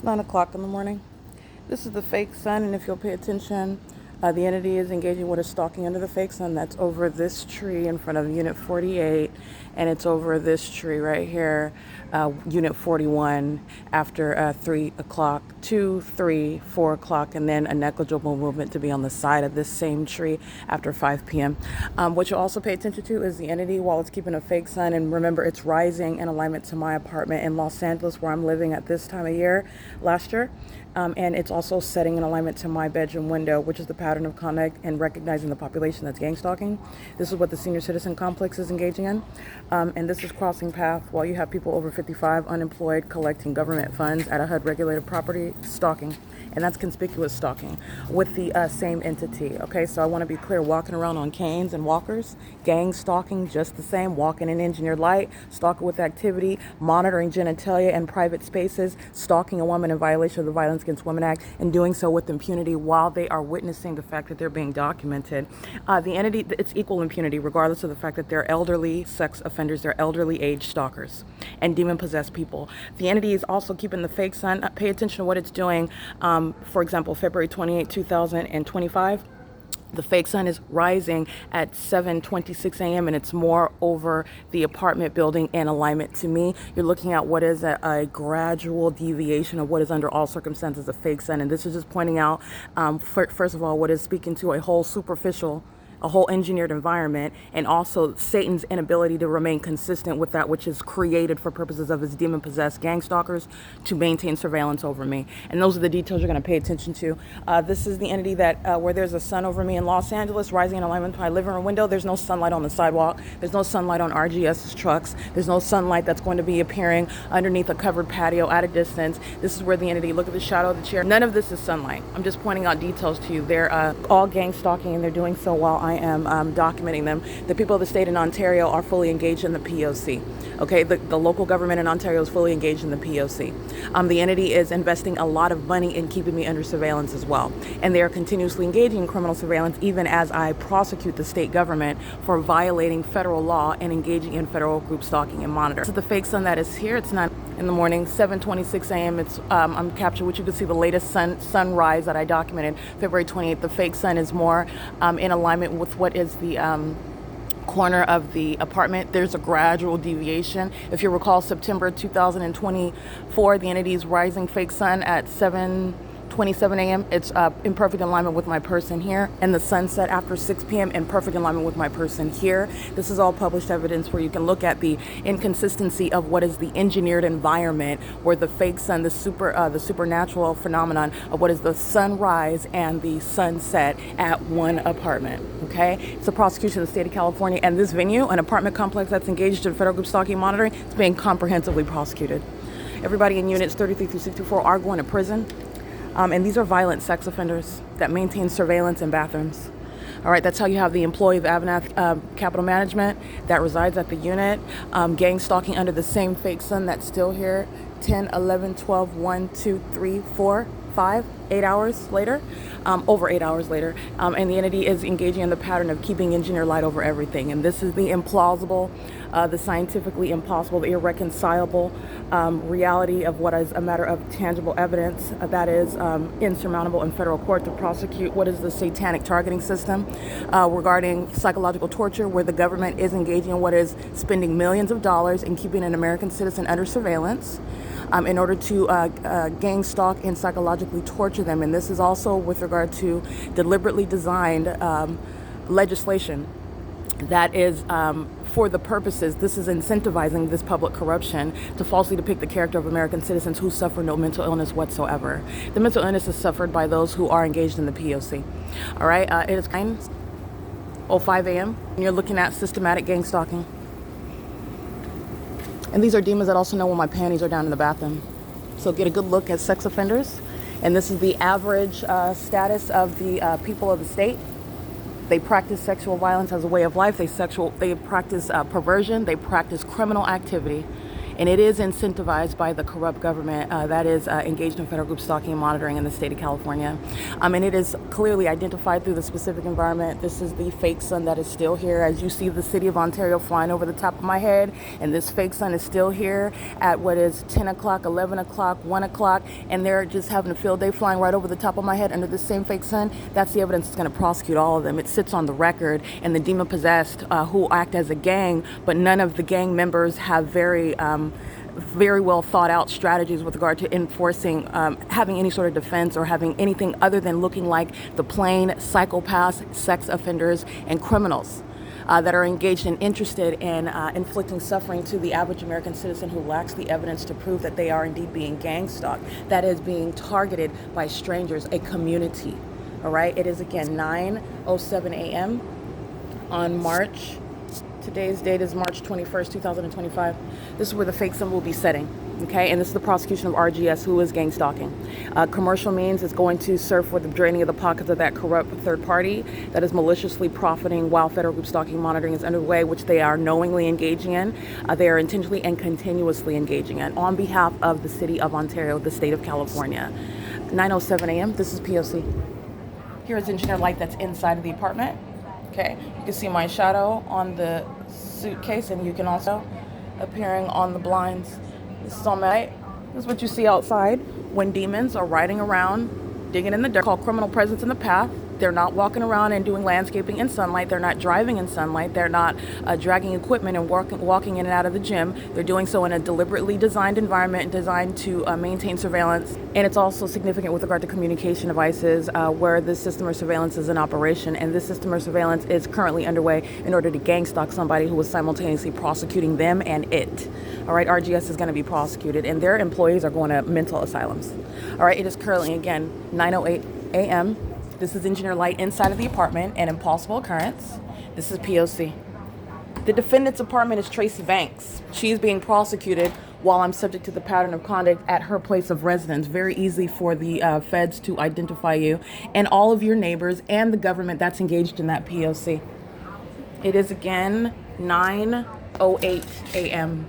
It's 9 o'clock in the morning. This is the fake sun, and if you'll pay attention, the entity is engaging what is stalking under the fake sun. That's over this tree in front of Unit 48, and it's over this tree right here, Unit 41, after 3 o'clock, 2, 3, 4 o'clock, and then a negligible movement to be on the side of this same tree after 5 p.m. What you'll also pay attention to is the entity while it's keeping a fake sun, and remember, it's rising in alignment to my apartment in Los Angeles where I'm living at this time of year last year. And it's also setting in alignment to my bedroom window, which is the pattern of conduct and recognizing the population that's gang stalking. This is what the senior citizen complex is engaging in. And this is crossing path while you have people over 55 unemployed collecting government funds at a HUD regulated property stalking. And that's conspicuous stalking with the same entity. Okay, so I want to be clear, walking around on canes and walkers, gang stalking just the same, walking in engineered light, stalking with activity, monitoring genitalia and private spaces, stalking a woman in violation of the Violence Against Women Act, and doing so with impunity while they are witnessing the fact that they're being documented. The entity, it's equal impunity regardless of the fact that they're elderly sex offenders, they're elderly age stalkers and demon-possessed people. The entity is also keeping the fake sun. Pay attention to what it's doing. For example, February 28, 2025, the fake sun is rising at 7:26 a.m. and it's more over the apartment building in alignment to me. You're looking at what is a gradual deviation of what is under all circumstances a fake sun. And this is just pointing out, first of all, what is speaking to a whole engineered environment, and also Satan's inability to remain consistent with that which is created for purposes of his demon-possessed gang stalkers to maintain surveillance over me. And those are the details you're going to pay attention to. This is the entity that where there's a sun over me in Los Angeles, rising in alignment with my living room window. There's no sunlight on the sidewalk. There's no sunlight on RGS's trucks. There's no sunlight that's going to be appearing underneath a covered patio at a distance. This is where the entity, look at the shadow of the chair. None of this is sunlight. I'm just pointing out details to you. They're all gang stalking, and they're doing so while I am documenting them. The people of the state in Ontario are fully engaged in the P.O.C. Okay, the local government in Ontario is fully engaged in the P.O.C. The entity is investing a lot of money in keeping me under surveillance as well. And they are continuously engaging in criminal surveillance even as I prosecute the state government for violating federal law and engaging in federal group stalking and monitor. This is the fake sun that is here. It's 9 in the morning, 7:26 a.m. It's I'm captured, which you can see the latest sunrise that I documented, February 28th. The fake sun is more in alignment with what is the corner of the apartment. There's a gradual deviation. If you recall, September 2024, the entity's rising fake sun at 7:27 a.m. It's in perfect alignment with my person here, and the sunset after 6 p.m. in perfect alignment with my person here. This is all published evidence where you can look at the inconsistency of what is the engineered environment, where the fake sun, the supernatural phenomenon of what is the sunrise and the sunset at one apartment. Okay, it's a prosecution of the state of California, and this venue, an apartment complex that's engaged in federal group stalking and monitoring, is being comprehensively prosecuted. Everybody in units 33 through 64 are going to prison. And these are violent sex offenders that maintain surveillance in bathrooms. All right, that's how you have the employee of Avanath Capital Management that resides at the unit, gang stalking under the same fake sun that's still here, 10, 11, 12, 1, 2, 3, 4, 5, 8 hours later, over 8 hours later. And the entity is engaging in the pattern of keeping engineer light over everything. And this is the implausible, the scientifically impossible, the irreconcilable reality of what is a matter of tangible evidence that is insurmountable in federal court to prosecute what is the satanic targeting system regarding psychological torture, where the government is engaging in what is spending millions of dollars in keeping an American citizen under surveillance in order to gang stalk and psychologically torture them. And this is also with regard to deliberately designed legislation that is for the purposes, this is incentivizing this public corruption to falsely depict the character of American citizens who suffer no mental illness whatsoever. The mental illness is suffered by those who are engaged in the P.O.C. All right, it is 9:05 a.m. and you're looking at systematic gang stalking. And these are demons that also know when my panties are down in the bathroom. So get a good look at sex offenders. And this is the average status of the people of the state. They practice sexual violence as a way of life. They practice perversion. They practice criminal activity and it is incentivized by the corrupt government that is engaged in federal group stalking and monitoring in the state of California. And it is clearly identified through the specific environment. This is the fake sun that is still here. As you see the city of Ontario flying over the top of my head, and this fake sun is still here at what is 10 o'clock, 11 o'clock, 1 o'clock, and they're just having a field day flying right over the top of my head under this same fake sun. That's the evidence that's going to prosecute all of them. It sits on the record, and the demon-possessed who act as a gang, but none of the gang members have very well thought out strategies with regard to enforcing, having any sort of defense or having anything other than looking like the plain psychopaths, sex offenders, and criminals that are engaged and interested in inflicting suffering to the average American citizen who lacks the evidence to prove that they are indeed being gang stalked, that is being targeted by strangers, a community. All right, it is again 9:07 a.m. on March. Today's date is March 21st, 2025. This is where the fake sun will be setting, okay? And this is the prosecution of RGS, who is gang stalking. Commercial means is going to serve for the draining of the pockets of that corrupt third party that is maliciously profiting while federal group stalking monitoring is underway, which they are knowingly engaging in. They are intentionally and continuously engaging in on behalf of the city of Ontario, the state of California. 9:07 a.m. This is P.O.C. Here is engineer light that's inside of the apartment. Okay, you can see my shadow on the suitcase, and you can also appearing on the blinds. This is on my right. This is what you see outside when demons are riding around, digging in the dirt, called criminal presence in the path. They're not walking around and doing landscaping in sunlight. They're not driving in sunlight. They're not dragging equipment and walking in and out of the gym. They're doing so in a deliberately designed environment designed to maintain surveillance. And it's also significant with regard to communication devices where this system of surveillance is in operation. And this system of surveillance is currently underway in order to gang stalk somebody who is simultaneously prosecuting them and it. All right, RGS is going to be prosecuted, and their employees are going to mental asylums. All right, it is currently, again, 9:08 a.m. This is engineer light inside of the apartment, an impossible occurrence. This is P.O.C. The defendant's apartment is Tracy Banks. She is being prosecuted while I'm subject to the pattern of conduct at her place of residence. Very easy for the feds to identify you and all of your neighbors and the government that's engaged in that P.O.C. It is again 9:08 a.m.